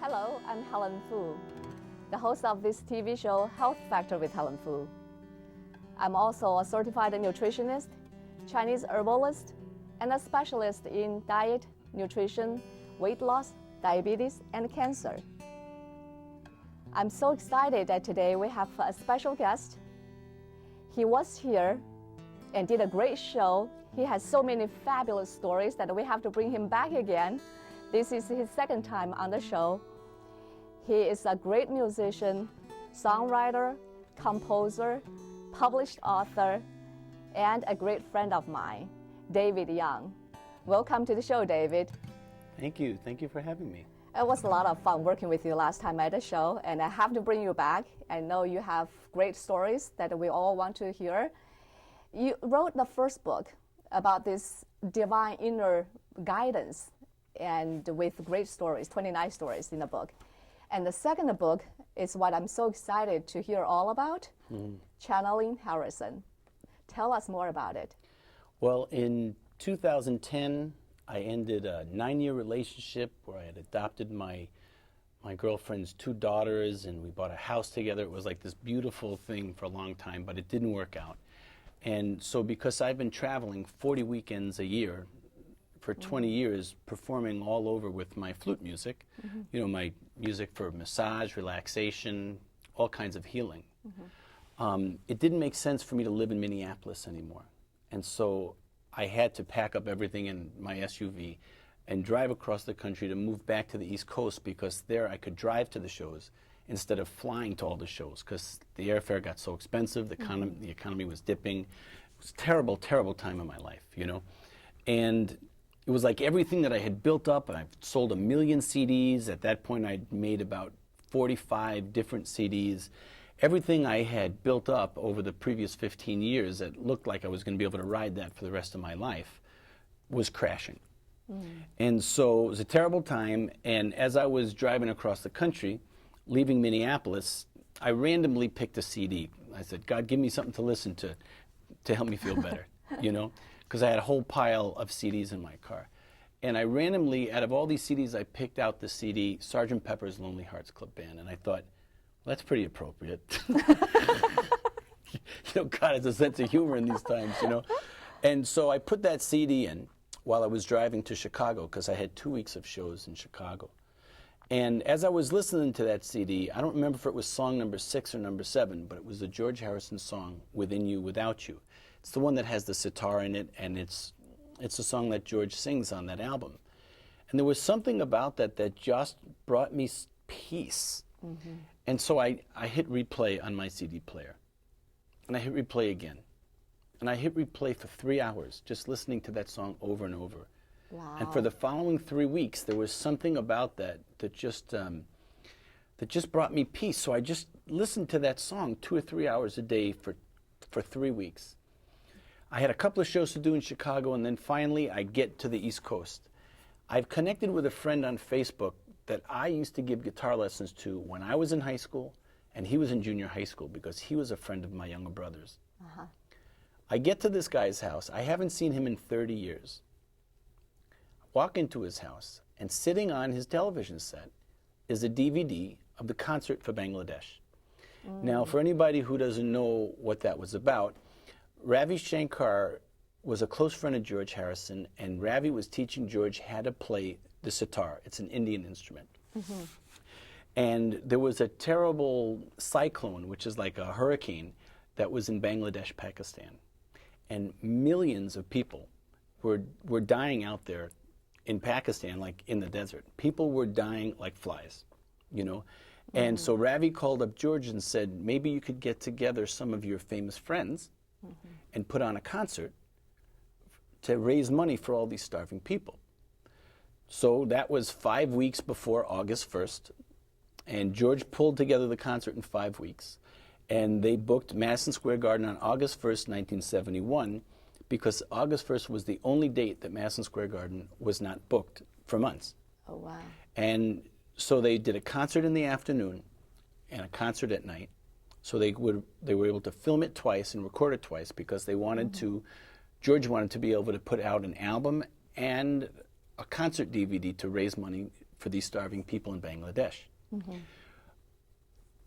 Hello, I'm Helen Fu, the host of this TV show, Health Factor with Helen Fu. I'm also a certified nutritionist, Chinese herbalist, and a specialist in diet, nutrition, weight loss, diabetes, and cancer. I'm so excited that today we have a special guest. He was here and did a great show. He has so many fabulous stories that we have to bring him back again. This is his second time on the show. He is a great musician, songwriter, composer, published author, and a great friend of mine, David Young. Welcome to the show, David. Thank you. Thank you for having me. It was a lot of fun working with you last time at the show, and I have to bring you back. I know you have great stories that we all want to hear. You wrote the first book about this divine inner guidance, and with great stories, 29 stories in the book. And the second book is what I'm so excited to hear all about, Channeling Harrison. Tell us more about it. Well, in 2010, I ended a 9-year relationship where I had adopted my girlfriend's 2 daughters, and we bought a house together. It was like this beautiful thing for a long time, but it didn't work out. And so because I've been traveling 40 weekends a year for 20 years, performing all over with my flute music, you know, my music for massage, relaxation, all kinds of healing. It didn't make sense for me to live in Minneapolis anymore. And so I had to pack up everything in my SUV and drive across the country to move back to the East Coast, because there I could drive to the shows instead of flying to all the shows, because the airfare got so expensive, the economy was dipping. It was a terrible, terrible time in my life, you know. And it was like everything that I had built up. I've sold 1 million CDs. At that point, I'd made about 45 different CDs. Everything I had built up over the previous 15 years that looked like I was going to be able to ride that for the rest of my life was crashing. And so it was a terrible time. And as I was driving across the country, leaving Minneapolis, I randomly picked a CD. I said, God, give me something to listen to help me feel better, you know, because I had a whole pile of CDs in my car. And I randomly, out of all these CDs, I picked out the CD, Sgt. Pepper's Lonely Hearts Club Band. And I thought, well, that's pretty appropriate. You know, God has a sense of humor in these times, you know. And so I put that CD in while I was driving to Chicago, because I had 2 weeks of shows in Chicago. And as I was listening to that CD, I don't remember if it was song number 6 or number 7, but it was the George Harrison song, Within You, Without You. It's the one that has the sitar in it, and it's a song that George sings on that album. And there was something about that that just brought me peace. And so I hit replay on my CD player. And I hit replay again. And I hit replay for 3 hours, just listening to that song over and over. Wow. And for the following 3 weeks, there was something about that just brought me peace. So I just listened to that song 2 or 3 hours a day for 3 weeks. I had a couple of shows to do in Chicago, and then finally I get to the East Coast. I've connected with a friend on Facebook that I used to give guitar lessons to when I was in high school, and he was in junior high school, because he was a friend of my younger brother's. I get to this guy's house. I haven't seen him in 30 years. Walk into his house, and sitting on his television set is a DVD of the concert for Bangladesh. Now, for anybody who doesn't know what that was about, Ravi Shankar was a close friend of George Harrison, and Ravi was teaching George how to play the sitar. It's an Indian instrument. And there was a terrible cyclone, which is like a hurricane, that was in Bangladesh, Pakistan. And millions of people were dying out there in Pakistan, like in the desert. People were dying like flies, you know. And so Ravi called up George and said, maybe you could get together some of your famous friends and put on a concert to raise money for all these starving people. So that was 5 weeks before August 1st. And George pulled together the concert in 5 weeks. And they booked Madison Square Garden on August 1st, 1971, because August 1st was the only date that Madison Square Garden was not booked for months. Oh, wow. And so they did a concert in the afternoon and a concert at night. So they were able to film it twice and record it twice, because they wanted to, George wanted to be able to put out an album and a concert DVD to raise money for these starving people in Bangladesh.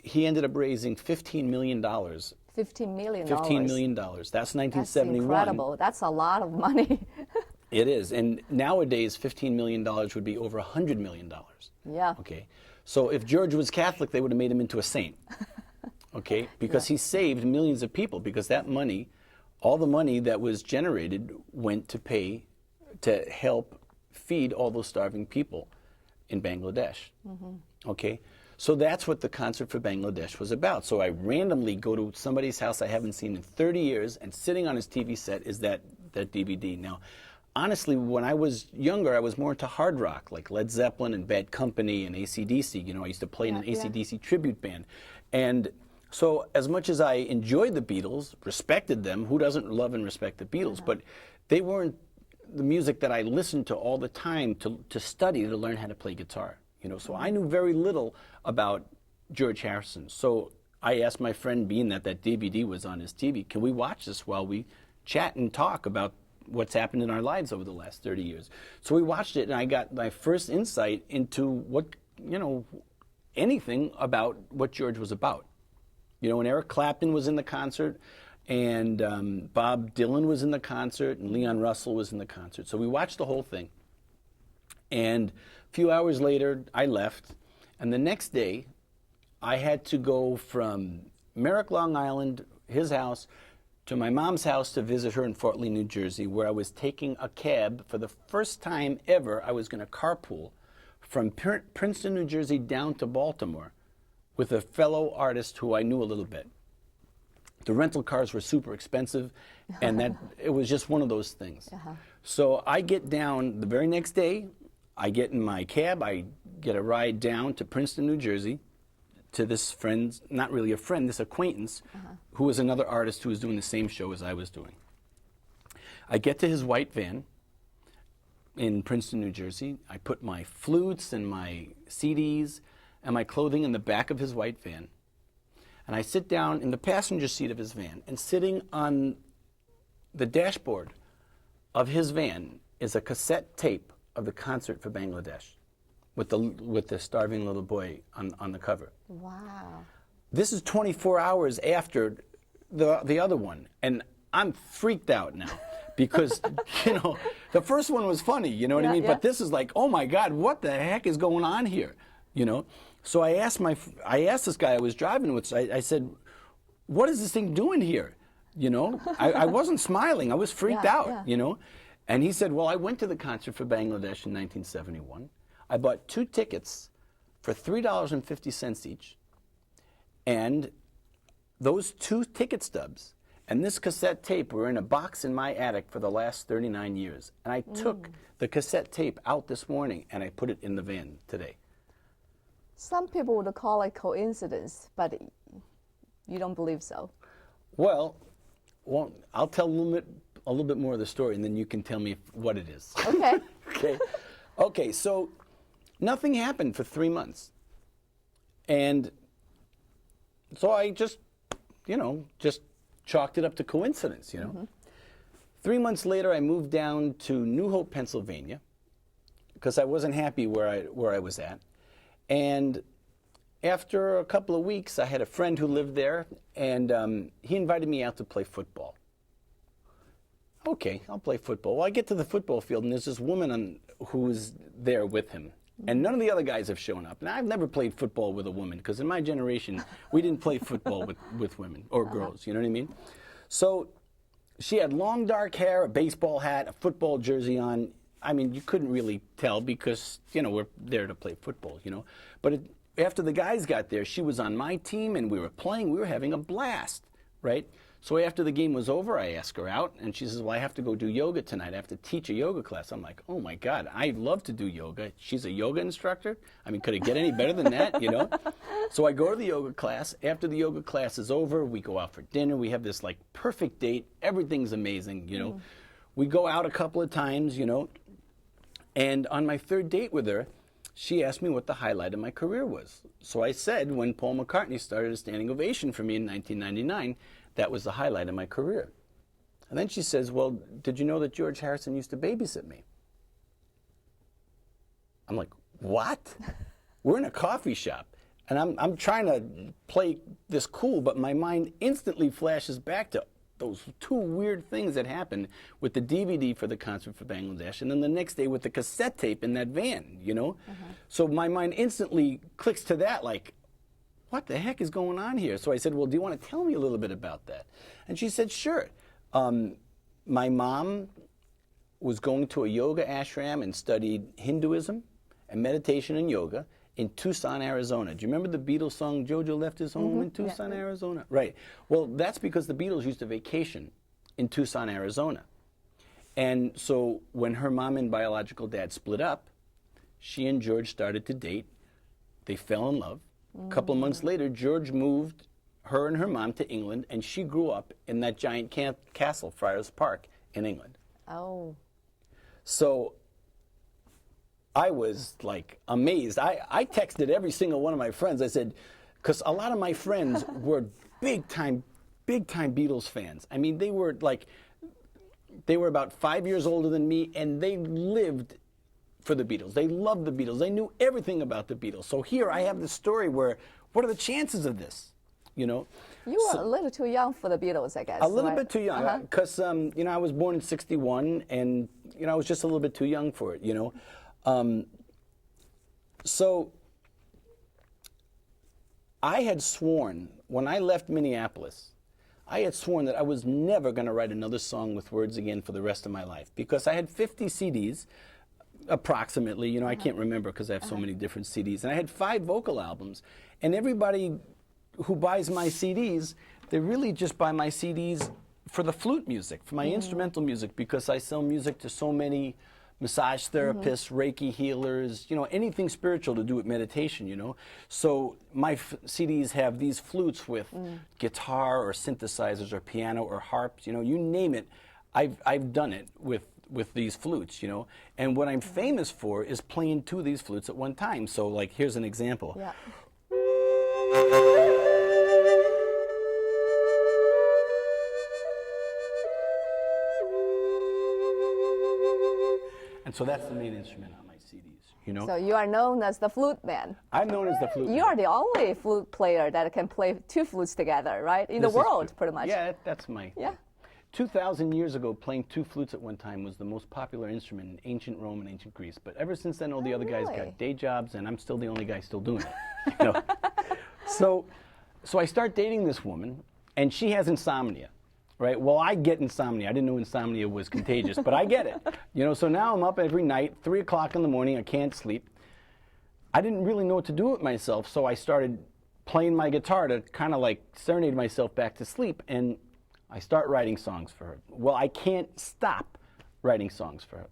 He ended up raising $15 million. $15 million. $15 million. That's 1971. That's incredible. That's a lot of money. It is. And nowadays, $15 million would be over $100 million. Yeah. Okay. So if George was Catholic, they would have made him into a saint. Okay. Because he saved millions of people, because that money, all the money that was generated went to help feed all those starving people in Bangladesh. Okay. So that's what the Concert for Bangladesh was about. So I randomly go to somebody's house I haven't seen in 30 years, and sitting on his TV set is that DVD. Now, honestly, when I was younger, I was more into hard rock, like Led Zeppelin and Bad Company and AC/DC. You know, I used to play in an AC/DC tribute band. And so as much as I enjoyed the Beatles, respected them, who doesn't love and respect the Beatles? But they weren't the music that I listened to all the time to study, to learn how to play guitar. You know, so I knew very little about George Harrison. So I asked my friend, being that DVD was on his TV, can we watch this while we chat and talk about what's happened in our lives over the last 30 years? So we watched it, and I got my first insight into what, you know, anything about what George was about. You know, and Eric Clapton was in the concert, and Bob Dylan was in the concert, and Leon Russell was in the concert. So we watched the whole thing. And a few hours later, I left. And the next day, I had to go from Merrick, Long Island, his house, to my mom's house to visit her in Fort Lee, New Jersey, where I was taking a cab. For the first time ever, I was going to carpool from Princeton, New Jersey, down to Baltimore with a fellow artist who I knew a little bit. The rental cars were super expensive, and that it was just one of those things. So I get down the very next day. I get in my cab. I get a ride down to Princeton, New Jersey, to this friend, not really a friend, this acquaintance, who was another artist who was doing the same show as I was doing. I get to his white van in Princeton, New Jersey. I put my flutes and my CDs and my clothing in the back of his white van. And I sit down in the passenger seat of his van, and sitting on the dashboard of his van is a cassette tape of the Concert for Bangladesh with the starving little boy on the cover. Wow. This is 24 hours after the other one, and I'm freaked out now because, you know, the first one was funny, you know what I mean? But this is like, oh my God, what the heck is going on here, you know? So I asked this guy I was driving with, I said, what is this thing doing here? You know, I wasn't smiling, I was freaked out, you know? And he said, well, I went to the Concert for Bangladesh in 1971. I bought 2 tickets for $3.50 each. And those 2 ticket stubs and this cassette tape were in a box in my attic for the last 39 years. And I took the cassette tape out this morning, and I put it in the van today. Some people would call it coincidence, but you don't believe so. Well, I'll tell a little bit more of the story, and then you can tell me what it is. Okay. Okay, so nothing happened for 3 months. And so I just, you know, just chalked it up to coincidence, you know. 3 months later, I moved down to New Hope, Pennsylvania, because I wasn't happy where I was at. And after a couple of weeks, I had a friend who lived there, and he invited me out to play football. Okay, I'll play football. Well, I get to the football field, and there's this woman who's there with him. And none of the other guys have shown up. Now, I've never played football with a woman, because in my generation, we didn't play football with women or girls, you know what I mean? So she had long dark hair, a baseball hat, a football jersey on. I mean, you couldn't really tell because, you know, we're there to play football, you know. But after the guys got there, she was on my team, and we were playing. We were having a blast, right? So after the game was over, I asked her out, and she says, well, I have to go do yoga tonight. I have to teach a yoga class. I'm like, oh, my God, I love to do yoga. She's a yoga instructor? I mean, could it get any better than that, you know? So I go to the yoga class. After the yoga class is over, we go out for dinner. We have this, like, perfect date. Everything's amazing, you know. We go out a couple of times, you know. And on my 3rd date with her, she asked me what the highlight of my career was. So I said, when Paul McCartney started a standing ovation for me in 1999, that was the highlight of my career. And then she says, well, did you know that George Harrison used to babysit me? I'm like, what? We're in a coffee shop, and I'm trying to play this cool, but my mind instantly flashes back to those two weird things that happened with the DVD for the concert for Bangladesh, and then the next day with the cassette tape in that van, you know? So my mind instantly clicks to that, like, what the heck is going on here? So I said, well, do you want to tell me a little bit about that? And she said, sure. My mom was going to a yoga ashram and studied Hinduism and meditation and yoga in Tucson, Arizona. Do you remember the Beatles song, Jojo Left His Home in Tucson, Arizona? Right. Well, that's because the Beatles used to vacation in Tucson, Arizona. And so when her mom and biological dad split up, she and George started to date. They fell in love. A couple of months later, George moved her and her mom to England, and she grew up in that giant castle, Friars Park, in England. Oh. So I was like amazed. I texted every single one of my friends. I said, because a lot of my friends were big time Beatles fans. I mean, they were about 5 years older than me, and they lived for the Beatles. They loved the Beatles. They knew everything about the Beatles. So here I have this story where, what are the chances of this? You know? You were a little too young for the Beatles, I guess. A little bit too young, because you know, I was born in '61, and you know, I was just a little bit too young for it. You know, so I had sworn when I left Minneapolis, I had sworn that I was never going to write another song with words again for the rest of my life, because I had 50 CDs, approximately. You know, I can't remember because I have so many different CDs, and I had 5 vocal albums, and everybody who buys my CDs, they really just buy my CDs for the flute music, for my instrumental music, because I sell music to so many massage therapists, Reiki healers, you know, anything spiritual to do with meditation, you know. So my CDs have these flutes with guitar or synthesizers or piano or harps, you know, you name it. I've done it with these flutes, you know. And what I'm famous for is playing 2 of these flutes at one time. So like, here's an example. Yeah. And so that's the main instrument on my CDs, you know? So you are known as the flute man. I'm known as the flute man. You are the only flute player that can play 2 flutes together, right? In the world, pretty much. Yeah, that's my... Yeah. 2,000 years ago, playing 2 flutes at one time was the most popular instrument in ancient Rome and ancient Greece. But ever since then, all the other guys got day jobs, and I'm still the only guy still doing it. You know? So I start dating this woman, and she has insomnia. Right? Well, I get insomnia. I didn't know insomnia was contagious, but I get it. You know, so now I'm up every night, 3 o'clock in the morning, I can't sleep. I didn't really know what to do with myself, so I started playing my guitar to kind of like serenade myself back to sleep, and I start writing songs for her. Well, I can't stop writing songs for her.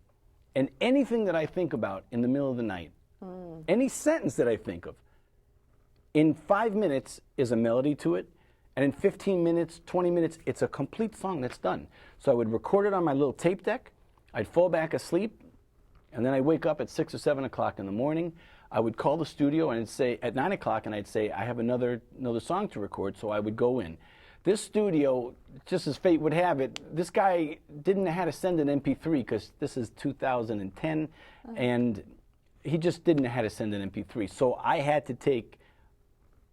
And anything that I think about in the middle of the night, any sentence that I think of, in 5 minutes is a melody to it, and in 15 minutes, 20 minutes, it's a complete song that's done. So I would record it on my little tape deck, I'd fall back asleep, and then I'd wake up at 6 or 7 o'clock in the morning. I would call the studio and I'd say, at 9 o'clock, and I'd say, I have another song to record, so I would go in. This studio, just as fate would have it, this guy didn't know how to send an MP3, because this is 2010, and he just didn't know how to send an MP3. So I had to take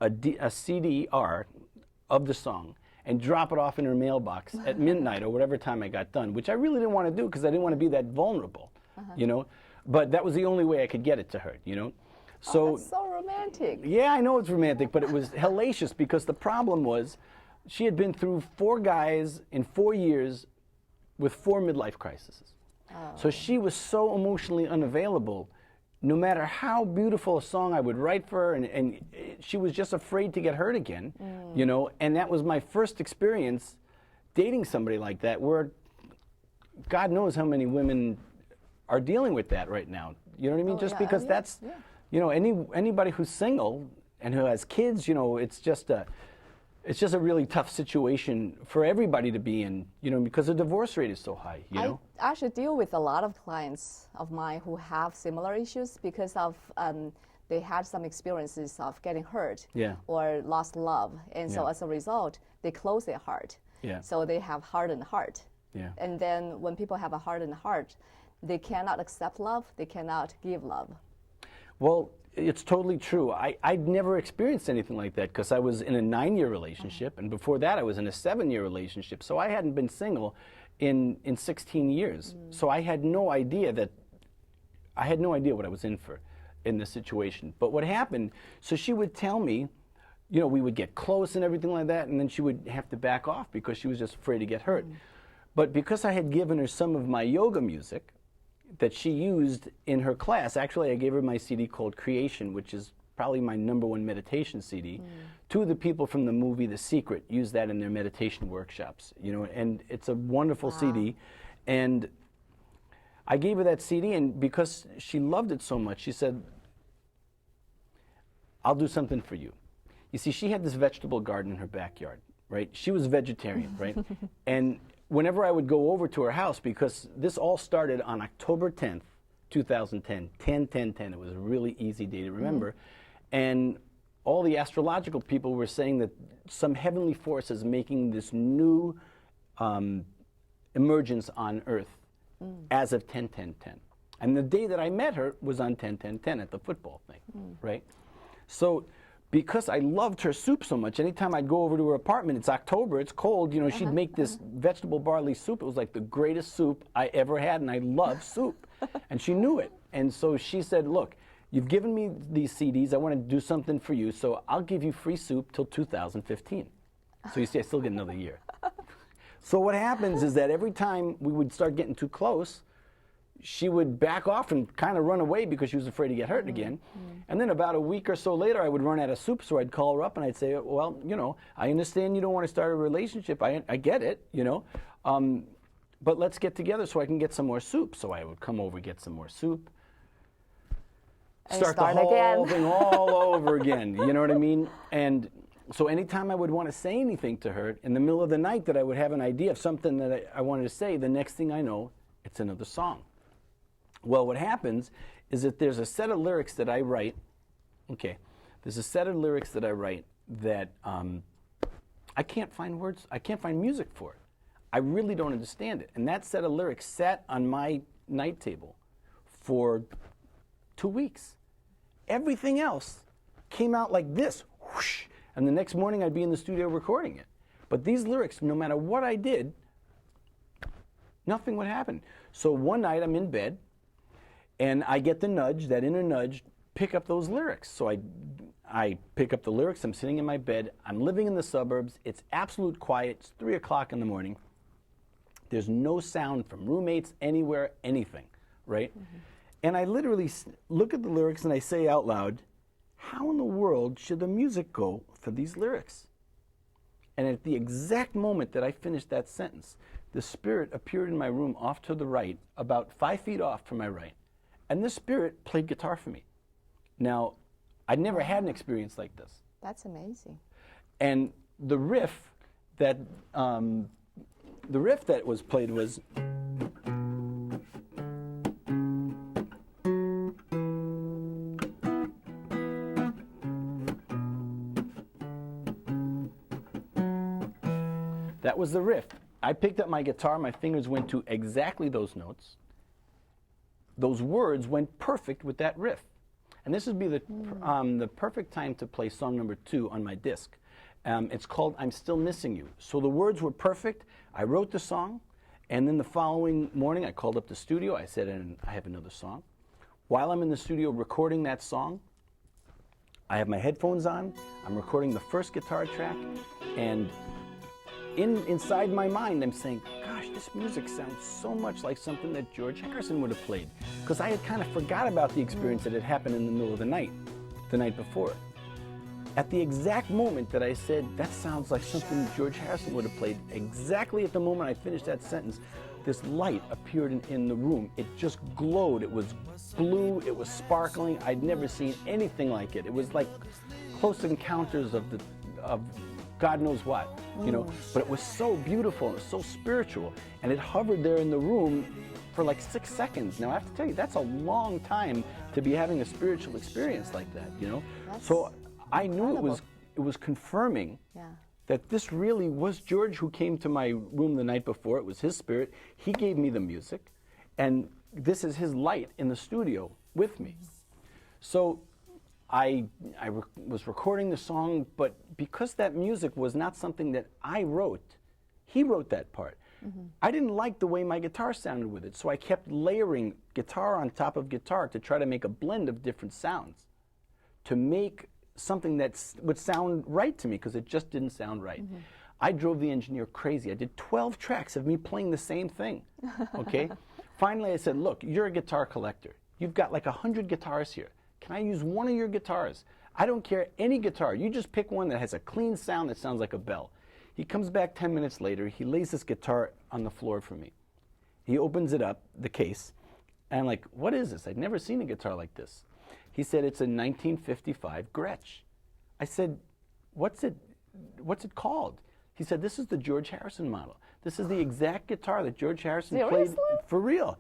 a CDR of the song and drop it off in her mailbox at midnight or whatever time I got done, which I really didn't want to do because I didn't want to be that vulnerable, you know. But that was the only way I could get it to her, you know. So, that's so romantic. Yeah, I know it's romantic, but it was hellacious because the problem was she had been through 4 guys in 4 years with 4 midlife crises. So she was so emotionally unavailable. No matter how beautiful a song I would write for her, and she was just afraid to get hurt again, you know, and that was my first experience dating somebody like that, where God knows how many women are dealing with that right now. You know what I mean? Just because that's, you know, anybody who's single and who has kids, you know, it's just a really tough situation for everybody to be in, you know, because the divorce rate is so high, you know? I actually deal with a lot of clients of mine who have similar issues because of they had some experiences of getting hurt or lost love. And so as a result, they close their heart. So they have hardened heart. And then when people have a hardened heart, they cannot accept love, they cannot give love. Well, it's totally true. I'd never experienced anything like that because I was in a 9-year relationship, and before that I was in a 7-year relationship. So I hadn't been single in 16 years. So I had no idea what I was in for in this situation. But what happened, so she would tell me, you know, we would get close and everything like that, and then she would have to back off because she was just afraid to get hurt. But because I had given her some of my yoga music that she used in her class, actually I gave her my CD called Creation, which is probably my #1 meditation CD. Two of the people from the movie The Secret use that in their meditation workshops, you know, and it's a wonderful CD. And I gave her that CD, and because she loved it so much, she said, I'll do something for you. You see, she had this vegetable garden in her backyard, right? She was vegetarian, right? And whenever I would go over to her house, because this all started on October 10th, 2010, 10-10-10. It was a really easy day to remember. And all the astrological people were saying that some heavenly force is making this new emergence on Earth as of 10-10-10. And the day that I met her was on 10-10-10 at the football thing, right? So because I loved her soup so much, anytime I'd go over to her apartment, it's October, it's cold, you know, she'd make this vegetable barley soup. It was like the greatest soup I ever had, and I love soup. And she knew it. And so she said, look, you've given me these CDs, I want to do something for you, so I'll give you free soup till 2015. So you see, I still get another year. So what happens is that every time we would start getting too close, she would back off and kind of run away because she was afraid to get hurt again. And then about a week or so later, I would run out of soup, so I'd call her up and I'd say, well, you know, I understand you don't want to start a relationship. I get it, you know, but let's get together so I can get some more soup. So I would come over, get some more soup, start the whole thing all over again, you know what I mean? And so anytime I would want to say anything to her, in the middle of the night that I would have an idea of something that I wanted to say, the next thing I know, it's another song. Well, what happens is that there's a set of lyrics that I write, there's a set of lyrics that I write that I can't find words, I can't find music for it. I really don't understand it. And that set of lyrics sat on my night table for 2 weeks. Everything else came out like this, whoosh, and the next morning I'd be in the studio recording it. But these lyrics, no matter what I did, nothing would happen. So one night I'm in bed, and I get the nudge, that inner nudge, pick up those lyrics. So I pick up the lyrics, I'm sitting in my bed, I'm living in the suburbs, it's absolute quiet, it's 3 o'clock in the morning. There's no sound from roommates, anywhere, anything, right? And I literally look at the lyrics and I say out loud, how in the world should the music go for these lyrics? And at the exact moment that I finished that sentence, the spirit appeared in my room off to the right, about 5 feet off from my right. And this spirit played guitar for me. Now, I'd never had an experience like this. That's amazing. And the riff that was played was. That was the riff. I picked up my guitar, my fingers went to exactly those notes. Those words went perfect with that riff. And this would be the perfect time to play song number 2 on my disc. It's called I'm Still Missing You. So the words were perfect. I wrote the song, and then the following morning I called up the studio. I said, I have another song. While I'm in the studio recording that song, I have my headphones on. I'm recording the first guitar track, and inside my mind I'm saying, gosh, this music sounds so much like something that George Harrison would have played. Because I had kind of forgot about the experience that had happened in the middle of the night before. At the exact moment that I said, that sounds like something George Harrison would have played, exactly at the moment I finished that sentence, this light appeared in the room. It just glowed. It was blue. It was sparkling. I'd never seen anything like it. It was like Close Encounters of God knows what, you know. But it was so beautiful and it was so spiritual, and it hovered there in the room for like 6 seconds. Now I have to tell you, that's a long time to be having a spiritual experience like that, you know. So I knew it was confirming that this really was George who came to my room the night before. It was his spirit. He gave me the music, and this is his light in the studio with me. So was recording the song, but because that music was not something that I wrote, he wrote that part. I didn't like the way my guitar sounded with it, so I kept layering guitar on top of guitar to try to make a blend of different sounds, to make something that would sound right to me, because it just didn't sound right. I drove the engineer crazy. I did 12 tracks of me playing the same thing, okay? Finally, I said, look, you're a guitar collector. You've got like 100 guitars here. Can I use one of your guitars? I don't care, any guitar. You just pick one that has a clean sound that sounds like a bell. He comes back 10 minutes later. He lays this guitar on the floor for me. He opens it up, the case, and I'm like, what is this? I'd never seen a guitar like this. He said, it's a 1955 Gretsch. I said, what's it called? He said, this is the George Harrison model. This is the exact guitar that George Harrison played for real.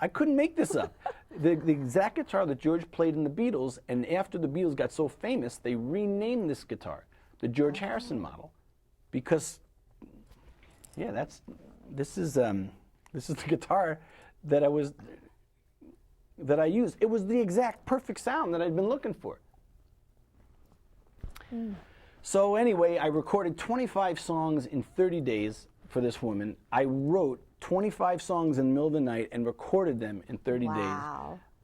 I couldn't make this up. The exact guitar that George played in the Beatles, and after the Beatles got so famous, they renamed this guitar the George Harrison model, because, yeah, this is the guitar that I used. It was the exact perfect sound that I'd been looking for. So anyway, I recorded 25 songs in 30 days for this woman. I wrote 25 songs in the middle of the night and recorded them in 30 days.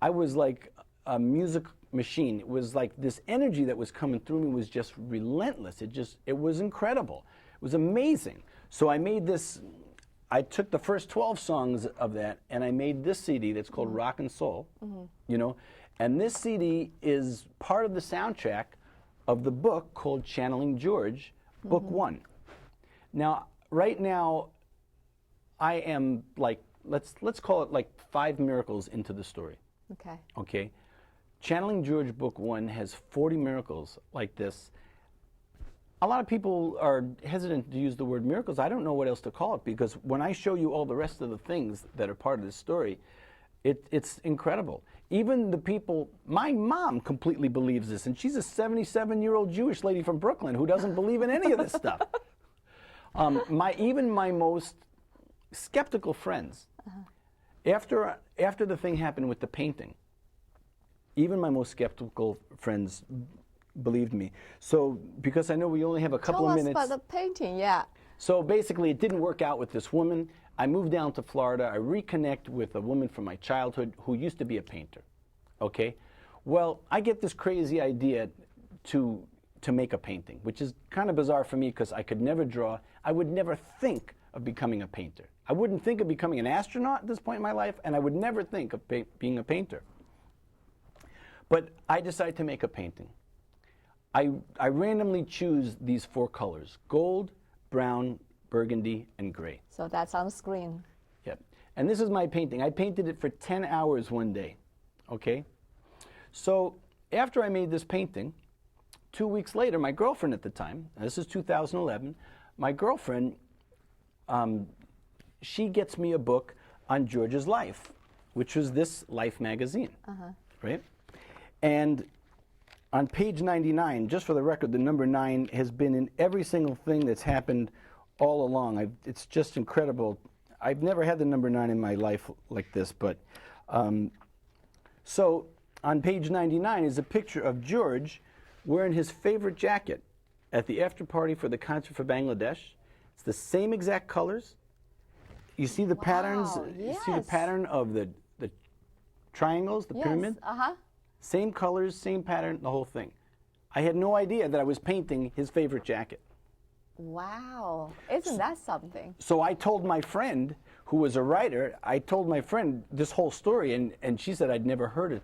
I was like a music machine. It was like this energy that was coming through me was just relentless. It was incredible. It was amazing. So I made this, I took the first 12 songs of that and I made this CD that's called Rock and Soul, you know, and this CD is part of the soundtrack of the book called Channeling George, Book 1. Now, right now, I am like, let's call it like 5 miracles into the story. Okay. Okay. Channeling George Book 1 has 40 miracles like this. A lot of people are hesitant to use the word miracles. I don't know what else to call it, because when I show you all the rest of the things that are part of this story, it's incredible. Even the people, my mom completely believes this, and she's a 77-year-old Jewish lady from Brooklyn who doesn't believe in any of this stuff. Even my most skeptical friends, after the thing happened with the painting, even my most skeptical friends believed me. So, because I know we only have a couple of minutes. Tell us about the painting, yeah. So basically, it didn't work out with this woman. I moved down to Florida. I reconnect with a woman from my childhood who used to be a painter. Okay? Well, I get this crazy idea to make a painting, which is kind of bizarre for me because I could never draw. I would never think of becoming a painter. I wouldn't think of becoming an astronaut at this point in my life, and I would never think of being a painter. But I decided to make a painting. I randomly choose these 4 colors: gold, brown, burgundy, and gray. So that's on the screen. Yep. And this is my painting. I painted it for 10 hours one day. Okay? So after I made this painting, 2 weeks later, my girlfriend at the time, and this is 2011, my girlfriend, she gets me a book on George's life, which was this Life magazine, right? And on page 99, just for the record, the number 9 has been in every single thing that's happened all along. It's just incredible. I've never had the number 9 in my life like this, but so on page 99 is a picture of George wearing his favorite jacket at the after party for the concert for Bangladesh. It's the same exact colors. You see the patterns? Yes. You see the pattern of the triangles, the pyramid? Same colors, same pattern, the whole thing. I had no idea that I was painting his favorite jacket. Wow. Isn't that something? So I told my friend, who was a writer, I told my friend this whole story, and she said I'd never heard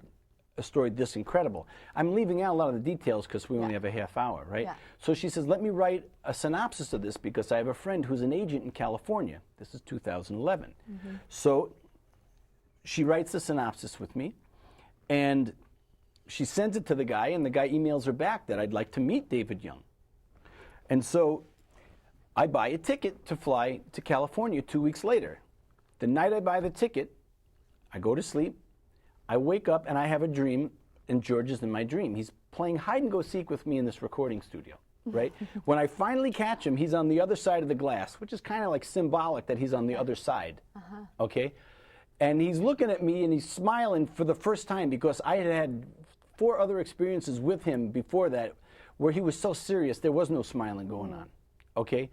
a story this incredible. I'm leaving out a lot of the details because we only have a half hour, right? Yeah. So she says, let me write a synopsis of this because I have a friend who's an agent in California. This is 2011. So she writes the synopsis with me, and she sends it to the guy, and the guy emails her back that I'd like to meet David Young. And so I buy a ticket to fly to California 2 weeks later. The night I buy the ticket, I go to sleep, I wake up, and I have a dream, and George is in my dream. He's playing hide-and-go-seek with me in this recording studio, right? When I finally catch him, he's on the other side of the glass, which is kind of like symbolic that he's on the other side, okay? And he's looking at me, and he's smiling for the first time because I had 4 other experiences with him before that where he was so serious, there was no smiling going on, okay?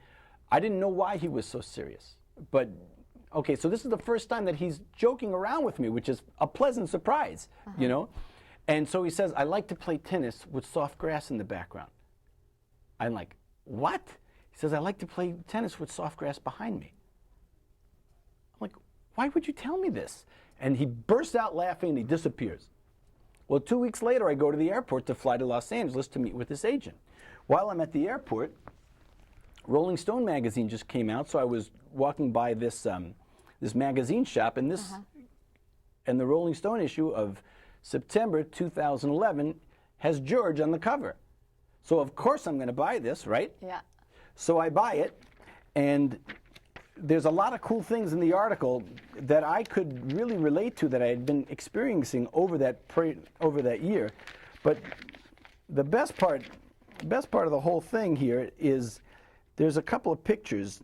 I didn't know why he was so serious, but, okay, so this is the first time that he's joking around with me, which is a pleasant surprise, you know? And so he says, I like to play tennis with soft grass in the background. I'm like, what? He says, I like to play tennis with soft grass behind me. I'm like, why would you tell me this? And he bursts out laughing and he disappears. Well, 2 weeks later, I go to the airport to fly to Los Angeles to meet with this agent. While I'm at the airport, Rolling Stone magazine just came out, so I was walking by this this magazine shop, and and the Rolling Stone issue of September 2011 has George on the cover. So of course I'm going to buy this, right? Yeah. So I buy it, and there's a lot of cool things in the article that I could really relate to that I had been experiencing over that year. But the best part of the whole thing here is there's a couple of pictures.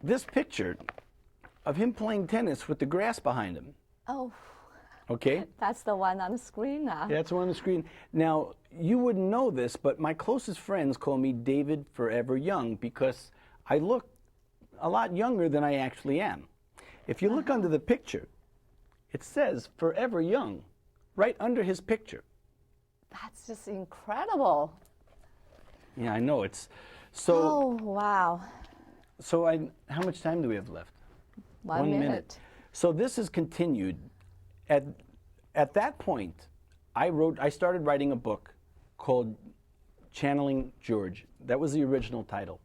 This picture of him playing tennis with the grass behind him. Oh. Okay? That's the one on the screen now. Yeah, that's the one on the screen. Now, you wouldn't know this, but my closest friends call me David Forever Young because I look a lot younger than I actually am. If you look under the picture, it says Forever Young right under his picture. That's just incredible. Yeah, I know. It's so. Oh, wow. So how much time do we have left? 1 minute. So this has continued. At that point, I started writing a book called Channeling George. That was the original title.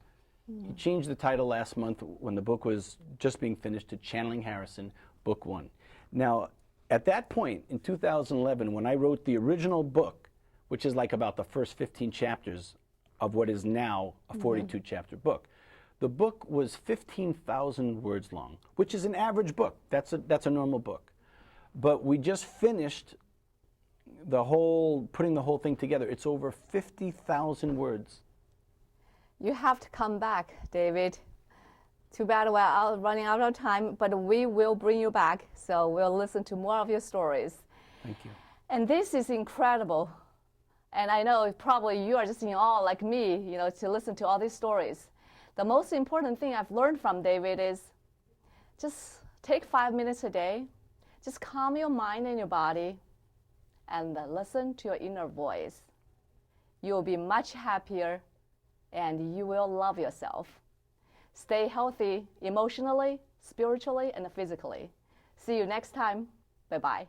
He changed the title last month when the book was just being finished to Channeling Harrison, Book 1. Now, at that point, in 2011, when I wrote the original book, which is like about the first 15 chapters of what is now a 42-chapter book, the book was 15,000 words long, which is an average book. That's a normal book. But we just finished putting the whole thing together. It's over 50,000 words. You have to come back, David. Too bad we're running out of time, but we will bring you back. So we'll listen to more of your stories. Thank you. And this is incredible. And I know probably you are just in awe like me, to listen to all these stories. The most important thing I've learned from David is just take 5 minutes a day. Just calm your mind and your body and listen to your inner voice. You'll be much happier and you will love yourself. Stay healthy emotionally, spiritually, and physically. See you next time. Bye-bye.